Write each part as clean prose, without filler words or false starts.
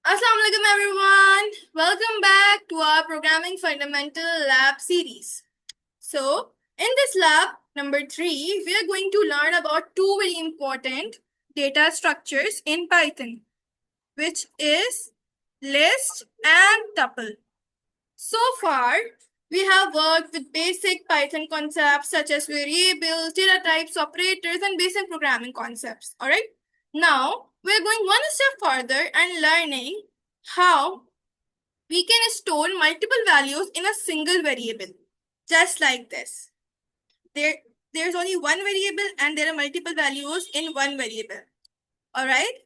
Assalamualaikum everyone. Welcome back to our Programming Fundamental Lab series. So, in this lab number 3, we are going to learn about two very important data structures in Python, which is list and tuple. So far, we have worked with basic Python concepts such as variables, data types, operators, and basic programming concepts. Alright? Now, we're going one step further and learning how we can store multiple values in a single variable. Just like this. There's only one variable and there are multiple values in one variable. Alright?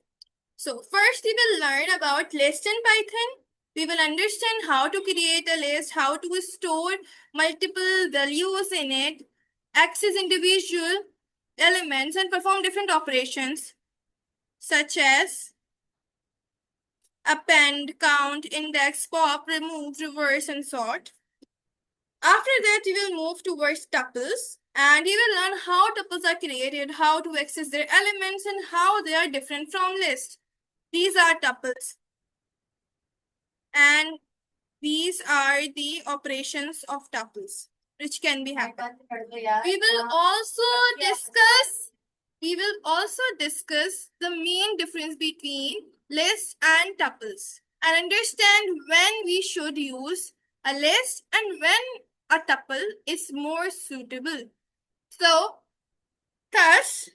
So first we will learn about list in Python. We will understand how to create a list, how to store multiple values in it, access individual elements and perform different operations such as append, count, index, pop, remove, reverse and sort. After that we will move towards tuples and we will learn how tuples are created, how to access their elements and how they are different from list. These are tuples. And these are the operations of tuples which can be happened. We will also discuss the main difference between lists and tuples and understand when we should use a list and when a tuple is more suitable. So, thus,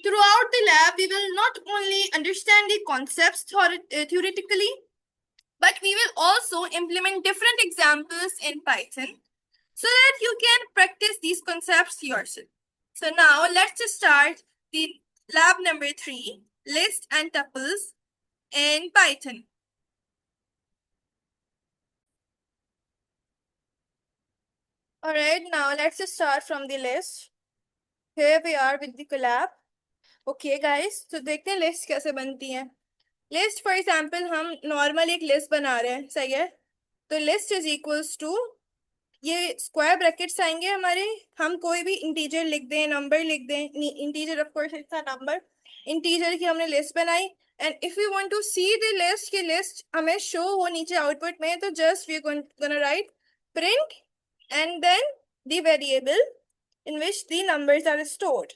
throughout the lab, we will not only understand the concepts theoretically, but we will also implement different examples in Python so that you can practice these concepts yourself. So now let's just start the lab number 3, list and tuples in Python. Alright, now let's just start from the list. Here we are with the collab. Okay guys, तो देखते हैं list कैसे बनती है. List for example हम normal एक list बना रहे हैं, सही है. तो लिस्ट इज इक्वल्स टू, ये स्क्वायर ब्रैकेट्स आएंगे हमारे, हम कोई भी इंटीजर लिख दें, नंबर लिख दें. Integer of course it's a number. Integer की हमने लिस्ट बनाई and if you want to see the list की लिस्ट हमें शो हो नीचे आउटपुट में, तो just we gonna write print and then the variable in which the numbers are stored,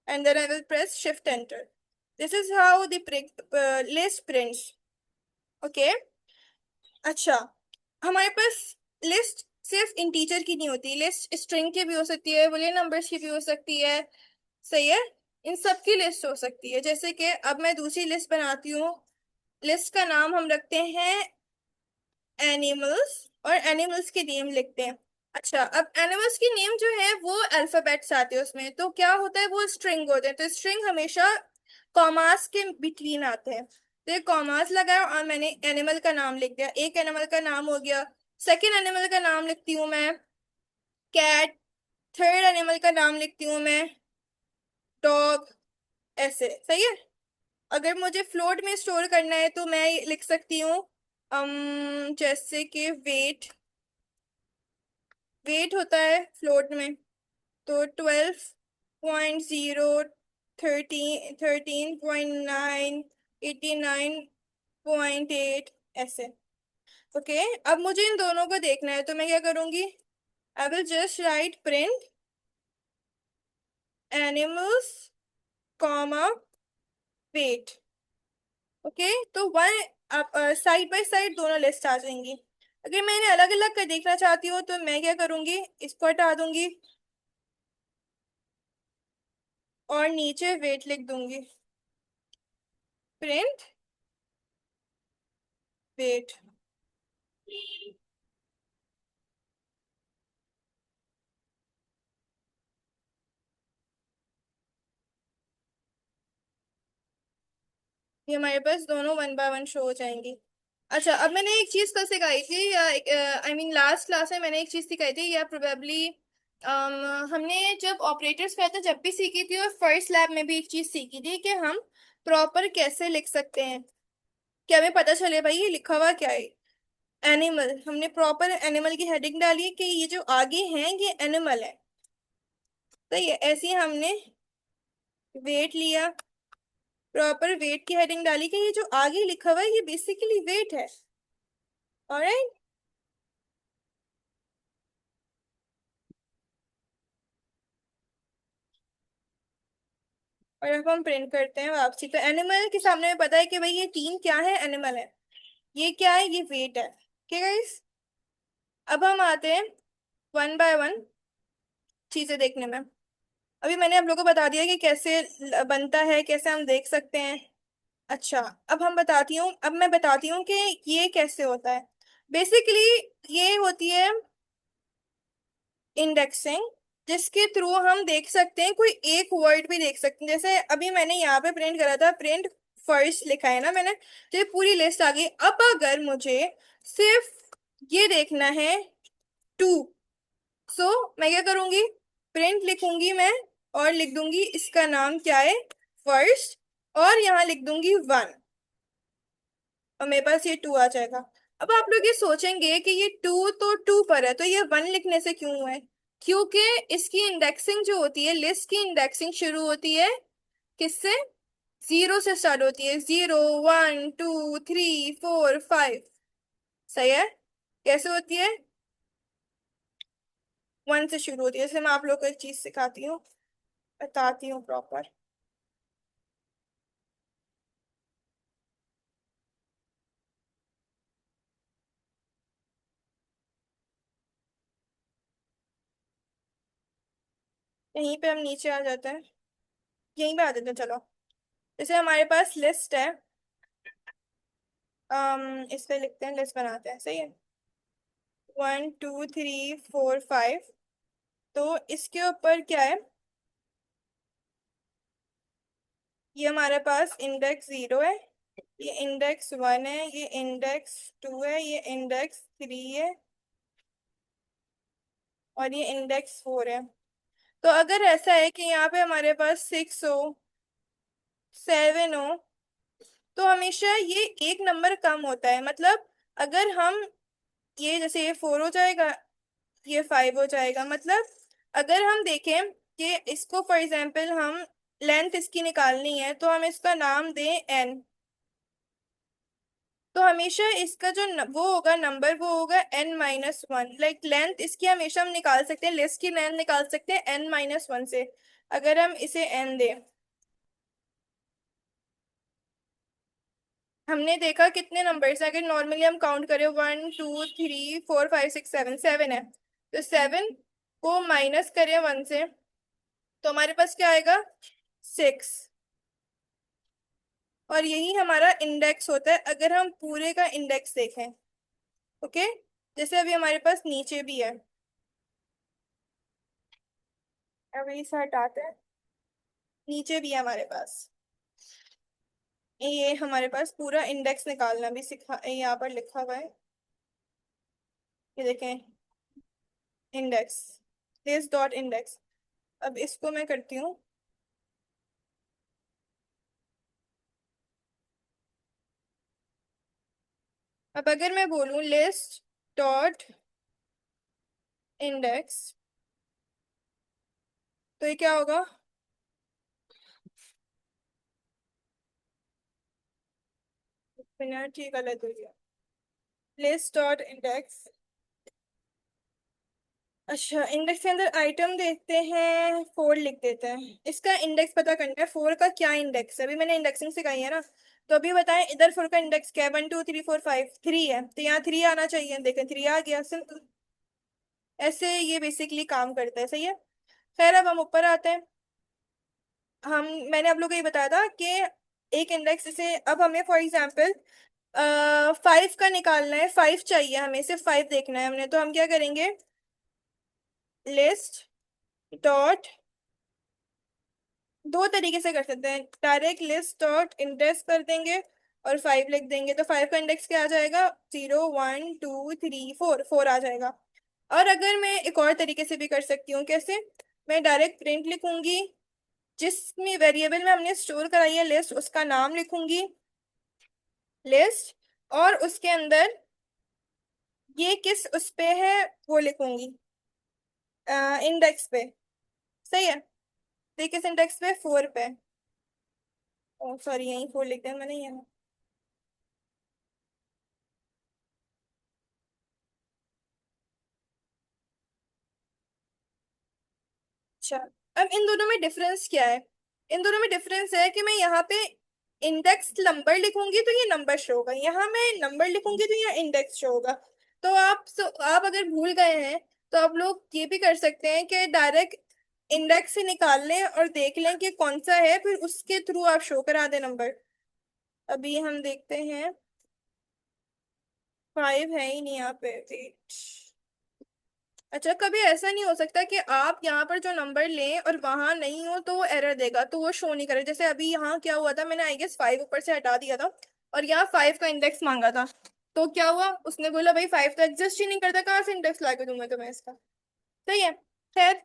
and then I will press shift enter. This is how the list prints. Okay. अच्छा, हमारे पास list सिर्फ integer की नहीं होती, list string की भी हो सकती है, बुलियन नंबर्स की भी हो सकती है, सही है. इन सब की लिस्ट हो सकती है. जैसे कि अब मैं दूसरी लिस्ट बनाती हूँ, लिस्ट का नाम हम रखते हैं एनिमल्स और एनिमल्स के नेम लिखते हैं. अच्छा, अब एनिमल्स की नेम जो है वो अल्फाबेट्स आते हैं उसमें, तो क्या होता है, वो स्ट्रिंग होते हैं. तो स्ट्रिंग हमेशा कॉमास के बिटवीन आते हैं. तो ये कॉमास लगाया और मैंने एनिमल का नाम लिख दिया. एक एनिमल का नाम हो गया. सेकेंड एनिमल का नाम लिखती हूँ मैं कैट. थर्ड एनिमल का नाम लिखती हूँ मैं डॉग. ऐसे, सही है. अगर मुझे फ्लोट में स्टोर करना है तो मैं लिख सकती हूँ जैसे कि वेट. वेट होता है फ्लोट में, तो 12.0, 13.9, 89.8 ऐसे. ओके, अब मुझे इन दोनों को देखना है तो मैं क्या करूंगी, I will just write print animals comma weight. Okay, तो वन साइड बाय साइड दोनों लिस्ट आ जाएंगी. अगर मैं इन्हें अलग अलग कर देखना चाहती हूँ तो मैं क्या करूंगी, इसको हटा दूंगी और नीचे वेट लिख दूंगी. Print weight. ये हमारे पास दोनों वन बाय वन शो हो जाएंगी. अच्छा, अब मैंने एक चीज कल सिखाई थी, या आई मीन लास्ट क्लास में मैंने एक चीज सिखाई थी, या प्रोबेबली हमने जब ऑपरेटर्स कहते जब भी सीखी थी, और फर्स्ट लैब में भी एक चीज सीखी थी कि हम प्रॉपर कैसे लिख सकते हैं कि हमें पता चले भाई ये लिखा हुआ क्या है. एनिमल, हमने प्रॉपर एनिमल की हेडिंग डाली है कि ये जो आगे हैं ये एनिमल है. तो ये ऐसे ही हमने वेट लिया प्रॉपर वेट की हेडिंग डाली कि ये जो आगे लिखा हुआ है ये बेसिकली वेट है। ऑलराइट। और अब हम प्रिंट करते हैं वापसी, तो एनिमल के सामने में पता है कि भाई ये तीन क्या है, एनिमल है। ये क्या है, ये वेट है। ठीक है गाइस। अब हम आते हैं वन बाय वन चीजें देखने में। अभी मैंने आप लोगों को बता दिया कि कैसे बनता है, कैसे हम देख सकते हैं। अच्छा, अब मैं बताती हूँ कि ये कैसे होता है। बेसिकली ये होती है इंडेक्सिंग, जिसके थ्रू हम देख सकते हैं, कोई एक वर्ड भी देख सकते हैं। जैसे अभी मैंने यहाँ पे प्रिंट करा था, प्रिंट फर्स्ट लिखा है ना मैंने, तो ये पूरी लिस्ट आ गई। अब अगर मुझे सिर्फ ये देखना है, टू, सो मैं क्या करूंगी, प्रिंट लिखूंगी मैं, और लिख दूंगी इसका नाम क्या है, फर्स्ट, और यहाँ लिख दूंगी वन, और मेरे पास ये टू आ जाएगा। अब आप लोग ये सोचेंगे कि ये टू तो टू पर है, तो ये वन लिखने से क्यों हुआ है? क्योंकि इसकी इंडेक्सिंग जो होती है, लिस्ट की इंडेक्सिंग शुरू होती है किससे, जीरो से स्टार्ट होती है। Zero, one, two, three, four, five. सही है। कैसे होती है, वन से शुरू होती है। जैसे मैं आप लोग को एक चीज सिखाती हूँ, बताती हूँ प्रॉपर। यहीं पे हम नीचे आ जाते हैं, यहीं पे आ जाते हैं चलो। जैसे हमारे पास लिस्ट है, इस पे लिखते हैं, लिस्ट बनाते हैं, सही है। One, two, three, four, five. तो इसके ऊपर क्या है, ये हमारे पास इंडेक्स जीरो है, ये इंडेक्स वन है, ये इंडेक्स टू है, ये इंडेक्स थ्री है, और ये इंडेक्स फोर है। तो अगर ऐसा है कि यहाँ पे हमारे पास सिक्स हो, सेवन हो, तो हमेशा ये एक नंबर कम होता है। मतलब अगर हम, ये जैसे ये फोर हो जाएगा, ये फाइव हो जाएगा। मतलब अगर हम देखें कि इसको फॉर एग्जांपल हम लेंथ इसकी निकालनी है, तो हम इसका नाम दें एन। तो हमेशा इसका जो वो होगा नंबर, वो होगा N minus one. Like length इसकी हमेशा हम निकाल सकते हैं, लिस्ट की लेंथ निकाल सकते हैं एन माइनस वन से। अगर हम इसे एन दें, हमने देखा कितने नंबर्स हैं, अगर नॉर्मली हम काउंट करें, one, two, three, four, five, six, seven, seven है। तो सेवन को माइनस करें वन से, तो हमारे पास क्या आएगा, सिक्स। और यही हमारा इंडेक्स होता है अगर हम पूरे का इंडेक्स देखें। ओके। जैसे अभी हमारे पास नीचे भी है, अभी इसे हटाते हैं, नीचे भी है हमारे पास। ये हमारे पास पूरा इंडेक्स निकालना भी सिखा, यहाँ पर लिखा हुआ है, ये देखें, इंडेक्स, दिस डॉट इंडेक्स। अब इसको मैं करती हूँ, अब अगर मैं बोलूँ लिस्ट डॉट इंडेक्स, तो ये क्या होगा, मिनट ये गलत हो गया, लिस्ट डॉट इंडेक्स। अच्छा, इंडेक्स के अंदर आइटम देखते हैं, फोर लिख देते हैं। इसका इंडेक्स पता करना है, फोर का क्या इंडेक्स है। अभी मैंने इंडेक्सिंग सिखाई है ना, तो अभी बताएं इधर फोर का इंडेक्स क्या है, one, two, three, four, five, three है, तो यहाँ थ्री आना चाहिए। देखें, थ्री आ गया, सिंपल। ऐसे ये बेसिकली काम करता है, सही है। खैर, अब हम ऊपर आते हैं। हम, मैंने आप लोग को ये बताया था कि एक इंडेक्स, जैसे अब हमें फॉर एग्जाम्पल फाइव का निकालना है, फाइव चाहिए हमें, सिर्फ फाइव देखना है हमने, तो हम क्या करेंगे, लिस्ट डॉट, दो तरीके से कर सकते हैं, डायरेक्ट लिस्ट डॉट इंडेक्स कर देंगे और फाइव लिख देंगे, तो फाइव का इंडेक्स क्या आ जाएगा, zero, one, two, three, four, four आ जाएगा। और अगर मैं एक और तरीके से भी कर सकती हूँ, कैसे, मैं डायरेक्ट प्रिंट लिखूंगी, जिसमें वेरिएबल में हमने स्टोर कराई है लिस्ट, उसका नाम लिखूंगी, लिस्ट, और उसके अंदर ये किस उस पे है वो लिखूंगी, इंडेक्स पे। सही है। तो ये किस इंडेक्स पे, फोर पे। सॉरी, यहीं 4 लिख दिया मैंने यहाँ। अच्छा, अब इन दोनों में डिफरेंस क्या है? इन दोनों में डिफरेंस है कि मैं यहाँ पे इंडेक्स नंबर लिखूंगी तो ये नंबर शो होगा, यहाँ मैं नंबर लिखूंगी तो यहाँ इंडेक्स शो होगा। तो आप अगर भूल गए हैं तो आप लोग ये भी कर सकते हैं कि डायरेक्ट इंडेक्स से निकाल लें और देख लें कि कौन सा है, फिर उसके थ्रू आप शो करा दें नंबर। अभी हम देखते हैं। 5 है ही नहीं यहाँ पे, वेट। अच्छा, कभी ऐसा नहीं हो सकता कि आप यहाँ पर जो नंबर लें और वहां नहीं हो तो वो एरर देगा, तो वो शो नहीं करे? जैसे अभी यहाँ क्या हुआ था, मैंने आई गेस 5 ऊपर से हटा दिया था और यहाँ 5 का इंडेक्स मांगा था। तो क्या हुआ, उसने बोला भाई 5 तो एग्जिस्ट ही नहीं करता, कहाँ से इंडेक्स ला के दूंगा तुम्हें इसका। सही है। खैर।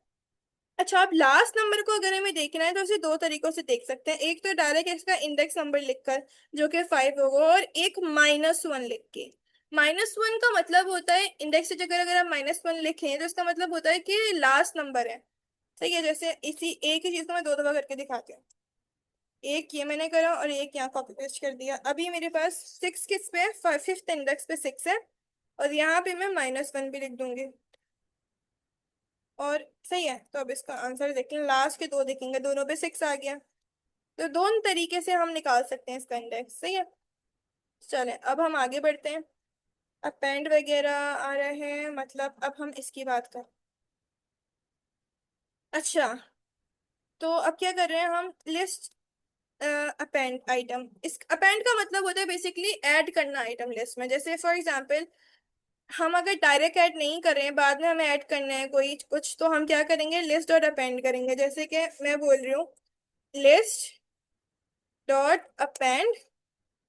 अच्छा, आप लास्ट नंबर को अगर हमें देखना है तो उसे दो तरीकों से देख सकते हैं। एक तो डायरेक्ट इसका इंडेक्स नंबर लिखकर, जो कि 5 होगा, और एक -1 लिख के। -1 का मतलब होता है इंडेक्स की जगह अगर आप -1 लिखें तो इसका मतलब होता है कि लास्ट नंबर है। सही है। जैसे इसी एक ही चीज को मैं दो दफा करके दिखाती हूँ। एक ये मैंने करा और एक यहाँ कॉपी पेस्ट कर दिया। अभी मेरे पास 6 किस पे है, 5th इंडेक्स पे 6 है। और यहाँ पे मैं -1 भी लिख दूंगी। और सही है, तो अब इसका आंसर देखें, लास्ट के दो देखेंगे, दोनों पे 6 आ गया। तो दोनों तरीके से हम निकाल सकते हैं इसका इंडेक्स। सही है। चलें, अब हम आगे बढ़ते हैं। अपेंड वगैरह आ रहे हैं, मतलब अब हम इसकी बात करें। अच्छा, तो अब क्या कर रहे हैं हम, लिस्ट अपेंड आइटम। इस अपेंड का मतलब होता है बेसिकली ऐड करना आइटम लिस्ट में। जैसे फॉर एग्जांपल, हम अगर डायरेक्ट ऐड नहीं कर रहे हैं, बाद में हमें ऐड करना है कोई कुछ, तो हम क्या करेंगे, लिस्ट डॉट अपेंड करेंगे। जैसे कि मैं बोल रही हूँ, लिस्ट डॉट अपेंड,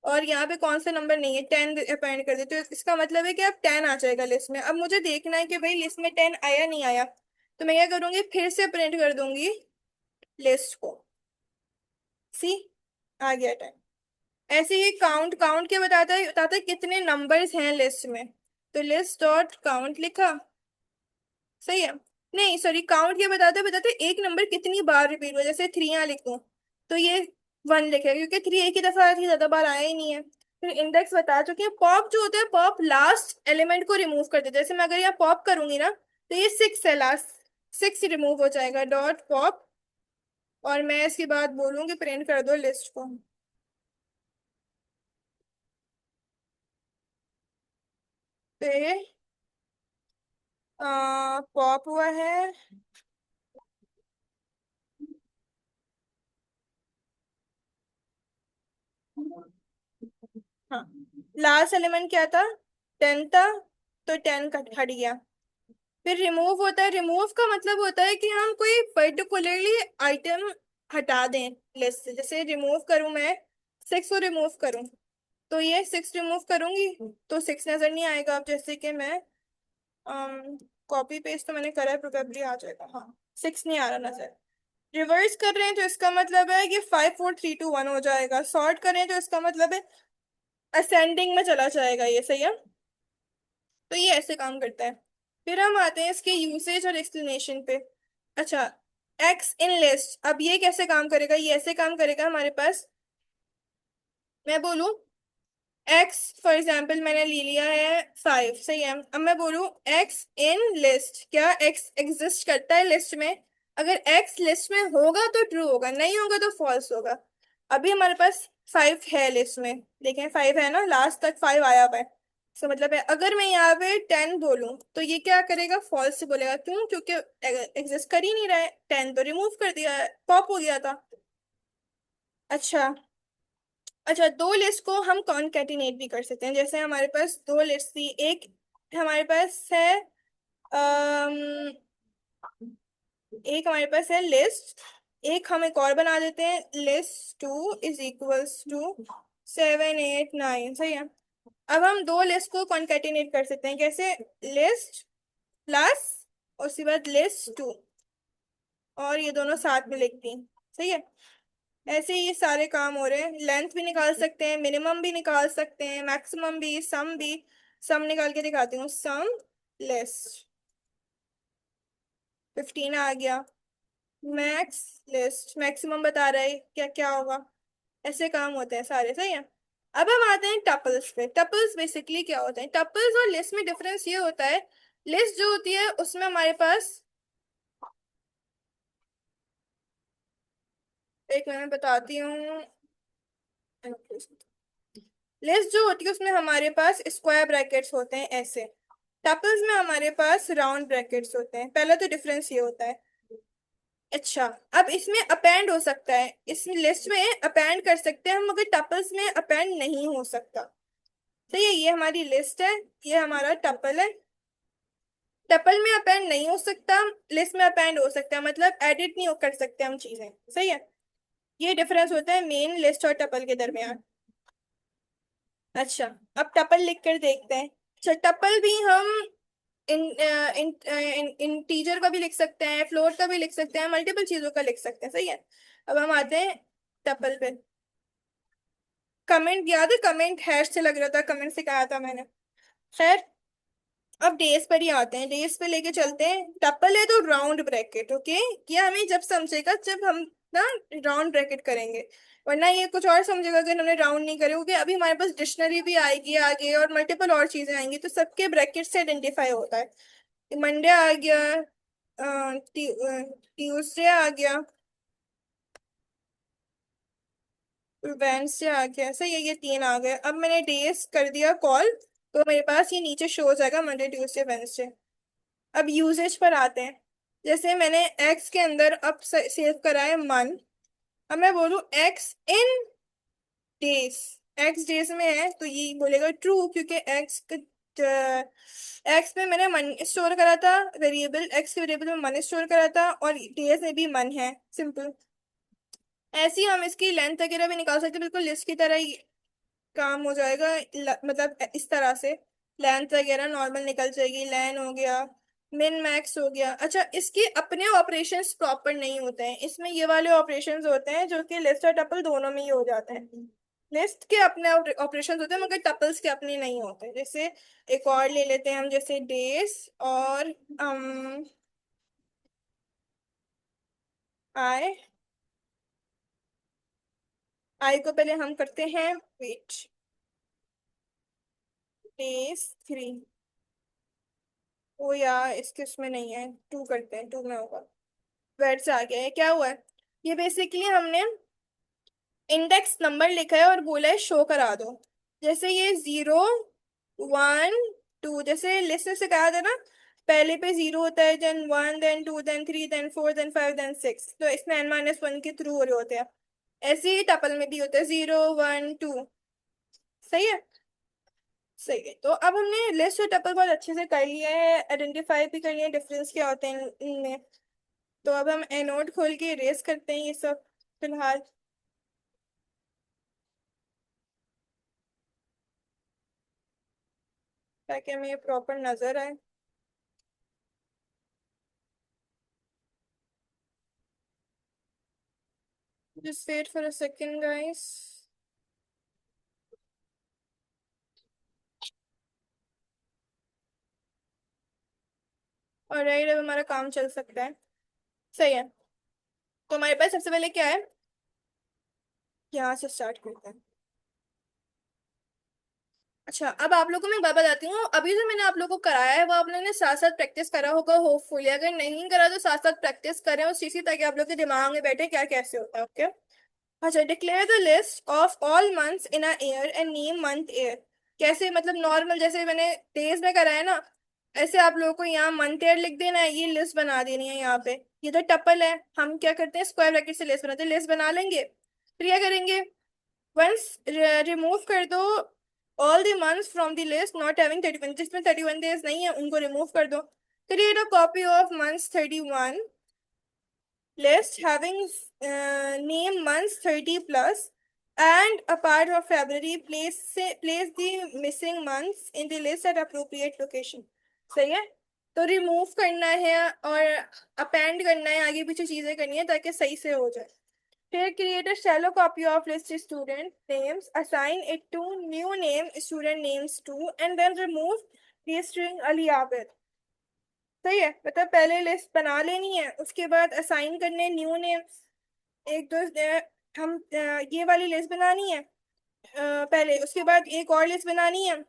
और यहाँ पे कौन सा नंबर नहीं है, 10 अपेंड कर देते, तो इसका मतलब है कि अब 10 आ जाएगा लिस्ट में। अब मुझे देखना है कि भाई लिस्ट में 10 आया नहीं आया, तो मैं क्या करूंगी, फिर से प्रिंट कर दूंगी लिस्ट को। सी, आ गया 10। ऐसे ही काउंट, काउंट क्या बताता है कितने नंबर्स हैं लिस्ट में। तो लिस्ट डॉट काउंट लिखा। सही है। नहीं सॉरी, काउंट क्या बताते एक नंबर कितनी बार रिपीट हुआ। जैसे 3 यहाँ लिख दूं तो ये 1 लिखेगा, क्योंकि 3 एक ही दफा आती है, ज्यादा बार आया ही नहीं है। फिर इंडेक्स बता चुके हैं। पॉप जो होता है, पॉप लास्ट एलिमेंट को रिमूव कर देता है। जैसे मैं अगर यहाँ पॉप करूंगी ना, तो ये 6 है, लास्ट 6 रिमूव हो जाएगा, डॉट पॉप। और मैं इसके बाद बोलूंगी प्रिंट कर दो लिस्ट को। पे पॉप हुआ है। हाँ, लास्ट एलिमेंट क्या था, 10 था, तो 10 कट हट गया। फिर रिमूव होता है। रिमूव का मतलब होता है कि हम कोई पर्टिकुलरली आइटम हटा दें लिस्ट से। जैसे रिमूव करूं मैं, 6 को रिमूव करूं, तो ये 6 रिमूव करूंगी तो 6 नजर नहीं आएगा। अब जैसे कि मैं कॉपी पेस्ट तो मैंने करा है, प्रोबेबली आ जाएगा। हाँ, 6 नहीं आ रहा नजर। रिवर्स कर रहे हैं तो इसका मतलब है कि 5 4 3 2 1 हो जाएगा। सॉर्ट करें तो इसका मतलब है असेंडिंग में चला जाएगा ये। सही है। तो ये ऐसे काम करता है। फिर हम आते हैं इसके यूसेज और एक्सप्लेनेशन पे। अच्छा, एक्स इन लिस्ट, अब ये कैसे काम करेगा, ये ऐसे काम करेगा हमारे पास। मैं बोलूं एक्स, फॉर एग्जाम्पल मैंने ले लिया है 5। सही है। अब मैं बोलूं एक्स इन लिस्ट, क्या एक्स एग्जिस्ट करता है लिस्ट में? अगर एक्स लिस्ट में होगा तो ट्रू होगा, नहीं होगा तो फॉल्स होगा। अभी हमारे पास 5 है लिस्ट में, देखें 5 है ना, लास्ट तक 5 आया हुआ है। इसका मतलब है अगर मैं यहाँ पे 10 बोलूं तो ये क्या करेगा, फॉल्स से बोलेगा। क्यों? क्योंकि एग्जिस्ट कर ही नहीं रहा है, 10 तो रिमूव कर दिया है, पॉप हो गया था। अच्छा। अच्छा, दो लिस्ट को हम कॉन्केटिनेट भी कर सकते हैं। जैसे हमारे पास दो लिस्ट थी, एक हमारे पास है, अम, एक हमारे पास है लिस्ट, एक हम एक और बना देते हैं, लिस्ट 2 इज इक्वल्स टू 7 8 9। सही है। अब हम दो लिस्ट को कॉन्केटिनेट कर सकते हैं। कैसे? लिस्ट प्लस, और उसके बाद लिस्ट 2, और ये दोनों साथ में लिखती हैं। सही है। ऐसे ही ये सारे काम हो रहे हैं। लेंथ भी निकाल सकते हैं, मिनिमम भी निकाल सकते हैं, मैक्सिमम भी, सम भी। सम निकाल के दिखाती हूँ, सम लिस्ट 15 आ गया। मैक्स लिस्ट मैक्सिमम बता रहा है क्या क्या होगा। ऐसे काम होते हैं सारे, सही है। अब हम आते हैं टपल्स पे। टपल्स बेसिकली क्या होते हैं? टपल्स और लिस्ट में डिफरेंस ये होता है, लिस्ट जो होती है उसमें हमारे पास, एक मिनट बताती हूँ। लिस्ट जो होती है उसमें हमारे पास स्क्वायर ब्रैकेट्स होते हैं ऐसे। टपल्स में हमारे पास राउंड ब्रैकेट्स होते हैं। पहला तो डिफरेंस ये होता है। अच्छा, अब इसमें अपेंड हो सकता है, इस लिस्ट में अपेंड कर सकते हैं हम, मगर टपल्स में अपेंड नहीं हो सकता। तो ये हमारी लिस्ट है, ये हमारा टपल है। टपल में अपेंड नहीं हो सकता, लिस्ट में अपेंड हो सकता है, मतलब एडिट नहीं कर सकते हम चीजें, सही है। ये डिफरेंस होता है मेन लिस्ट और टपल के दरमियान। अच्छा, अब टपल लिख कर देखते हैं। अच्छा, टपल भी हम इन इंटीजर का भी लिख सकते हैं, फ्लोट का भी लिख सकते हैं, मल्टीपल चीजों का लिख सकते हैं, सही है। अब हम आते हैं टपल पे। कमेंट याद है? कमेंट हैश से लग रहा था, कमेंट से कहा था मैंने। खैर, अब डेज पर ही आते हैं, डेज पे लेके चलते हैं। टपल है तो राउंड ब्रैकेट, ओके। ये हमें जब समझेगा जब हम ना राउंड ब्रैकेट करेंगे, वरना ये कुछ और समझेगा कि इन्होंने राउंड नहीं करे, क्योंकि अभी हमारे पास डिक्शनरी भी आएगी आगे और मल्टीपल और चीजें आएंगी, तो सबके ब्रैकेट से आइडेंटिफाई होता है। मंडे आ गया, ट्यूसडे आ गया, वेंसडे आ गया, सही है, ये तीन आ गए। अब मैंने डेज कर दिया कॉल, तो मेरे पास ये नीचे शो हो जाएगा मंडे ट्यूसडे वेंसडे। अब यूजेज पर आते हैं। जैसे मैंने एक्स के अंदर अब सेव करा है मन। अब मैं बोलूँ एक्स इन डेज, एक्स डेज में है तो ये बोलेगा ट्रू, क्योंकि एक्स में मैंने मन स्टोर करा था, वेरिएबल एक्स के वेरिएबल में मन स्टोर करा था, और डेज में भी मन है, सिंपल। ऐसे ही हम इसकी लेंथ वगैरह भी निकाल सकते हैं, बिल्कुल लिस्ट की तरह ही काम हो जाएगा। मतलब इस तरह से लेंथ वगैरह नॉर्मल निकल जाएगी, लेन हो गया, मिन मैक्स हो गया। अच्छा, इसके अपने ऑपरेशंस प्रॉपर नहीं होते हैं, इसमें ये वाले ऑपरेशंस होते हैं जो कि लिस्ट और टपल दोनों में ही हो जाते हैं। लिस्ट के अपने ऑपरेशंस होते हैं, मगर टपल्स के अपने नहीं होते। जैसे एक और ले लेते हैं हम, जैसे डेज और आई। आई को पहले हम करते हैं वेट, डेज 3। ओ यार, इसके उसमें नहीं है, टू करते हैं, टू में होगा। वेट से आ गया है, क्या हुआ है? ये बेसिकली हमने इंडेक्स नंबर लिखा है और बोला है शो करा दो। जैसे ये 0 1 2, जैसे लिस्ट से कहा था ना, पहले पे 0 होता है, then 1, then 2, then 3, then 4, then 5, then 6, तो इसमें n-1 के थ्रू हो रहे होते हैं। ऐसे ही टपल में भी होता है 0 1 2, सही है। सही है, तो अब हमने लिस्ट और टपल बहुत अच्छे से कर लिया है, आइडेंटिफाई भी कर लिया है डिफरेंस क्या होते हैं इनमें। तो अब हम एनोड खोल के रेस करते हैं ये सब फिलहाल, ताकि हमें ये प्रॉपर नजर आए। Just wait for a second, guys. और राइट, अब हमारा काम चल सकता है, सही है। तो हमारे पास सबसे पहले क्या है, यहाँ से स्टार्ट करते हैं। अच्छा, अब आप लोगों को मैं एक बात बताती हूँ, अभी जो मैंने आप लोगों को कराया है वो आप लोगों ने साथ साथ प्रैक्टिस करा होगा होपफुली, अगर नहीं करा तो साथ साथ प्रैक्टिस करें उस चीज की, ताकि आप लोग के दिमाग में बैठे क्या कैसे होता है, ओके। अच्छा, declare the list of all months in a year and name month year. कैसे? मतलब नॉर्मल जैसे मैंने डेज में करा है ना, ऐसे आप लोगों को यहाँ मंथ ईयर लिख देना है, ये लिस्ट बना देनी है यहाँ पे। ये तो टपल है, हम क्या करते हैं स्क्वायर ब्रैकेट से लिस्ट बनाते हैं, लिस्ट बना लेंगे, फिर क्या करेंगे, वंस रिमूव कर दो all the months from the list not having 31, जिसमें 31 डेज नहीं है उनको रिमूव कर दो। Create a copy of months 31 list having name months 30 plus, and a part of February, place the missing months in the list at appropriate location। सही है, तो remove करना है और अपेंड करना है, आगे पीछे चीजें करनी है ताकि सही से हो जाए। फिर create a shallow copy of list student names, assign it to new name student names too, and then remove the string Ali Abid। सही है, मतलब पहले लिस्ट बना लेनी है, उसके बाद असाइन करने न्यू नेम्स, एक दो हम ये वाली लिस्ट बनानी है पहले, उसके बाद एक और लिस्ट बनानी है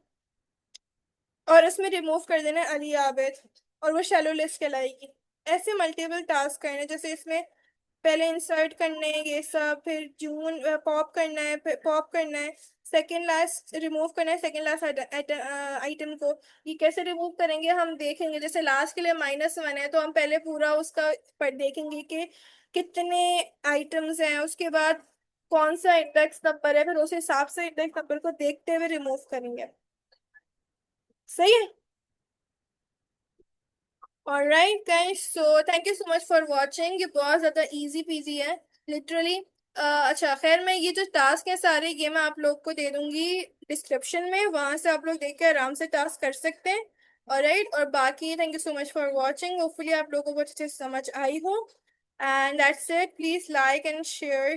और उसमें रिमूव कर देना है अली आबिद, और वो शैलो लिस्ट कहलाएगी। ऐसे मल्टीपल टास्क करने, जैसे इसमें पहले इंसर्ट करने हैं ये सब, फिर जून पॉप करना है, फिर पॉप करना है, सेकंड लास्ट रिमूव करना है सेकंड लास्ट आइटम को। ये कैसे रिमूव करेंगे हम देखेंगे। जैसे लास्ट के लिए -1 है तो हम पहले पूरा उसका पर देखेंगे कि कितने आइटम्स हैं, उसके बाद कौन सा इंडेक्स नंबर है, फिर उस हिसाब से इंडेक्स नंबर को देखते हुए रिमूव करेंगे। सही है। Alright guys, so thank you so much for watching. ये बहुत ज़्यादा इजी पीजी है लिटरली। अच्छा खैर, मैं ये जो टास्क है सारे ये मैं आप लोग को दे दूंगी डिस्क्रिप्शन में, वहां से आप लोग देख के आराम से टास्क कर सकते हैं। ऑलराइट, और बाकी thank you so much for watching. Hopefully आप लोगों को बहुत अच्छे से समझ आई हो। And that's it, please like and share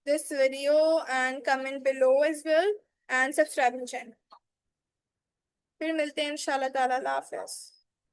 this video and comment below as well, and subscribe channel. फिर मिलते हैं इंशाल्लाह ताला। अल्लाह हाफिज़।